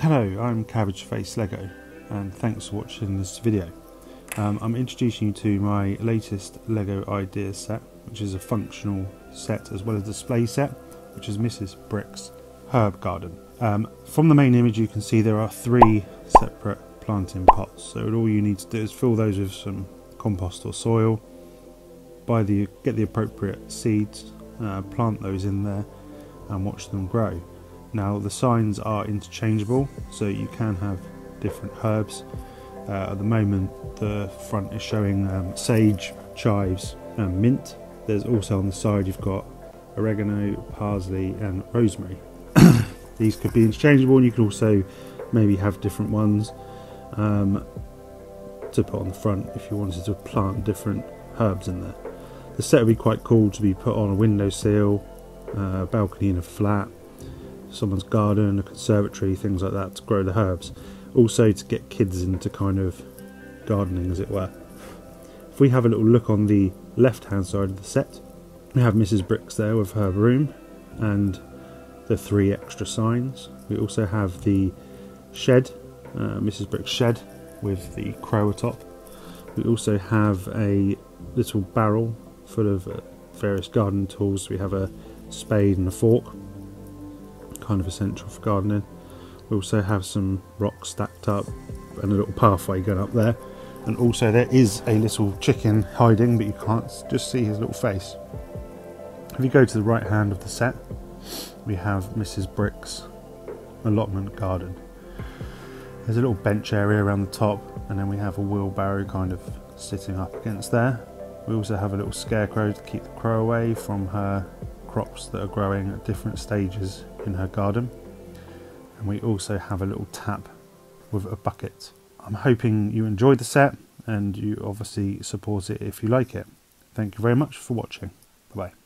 Hello, I'm Cabbage Face Lego and thanks for watching this video. I'm introducing you to my latest Lego ideas set, which is a functional set as well as a display set, which is Mrs. Brick's herb garden. From the main image you can see there are 3 separate planting pots, so all you need to do is fill those with some compost or soil, get the appropriate seeds, plant those in there and watch them grow. Now the signs are interchangeable, so you can have different herbs. At the moment the front is showing sage, chives and mint. There's also on the side you've got oregano, parsley and rosemary. These could be interchangeable, and you could also maybe have different ones to put on the front if you wanted to plant different herbs in there. The set would be quite cool to be put on a windowsill, a balcony in a flat, someone's garden, a conservatory, things like that, to grow the herbs. Also to get kids into kind of gardening, as it were. If we have a little look on the left hand side of the set, we have Mrs. Brick's there with her room and the 3 extra signs. We also have the shed, Mrs. Brick's shed with the crow atop. We also have a little barrel full of various garden tools. We have a spade and a fork, kind of essential for gardening. We also have some rocks stacked up and a little pathway going up there, and also there is a little chicken hiding, but you can't just see his little face. If you go to the right hand of the set, we have Mrs. Brick's allotment garden. There's a little bench area around the top, and then we have a wheelbarrow kind of sitting up against there. We also have a little scarecrow to keep the crow away from her crops that are growing at different stages in her garden. And we also have a little tap with a bucket. I'm hoping you enjoyed the set and you obviously support it if you like it. Thank you very much for watching. Bye bye.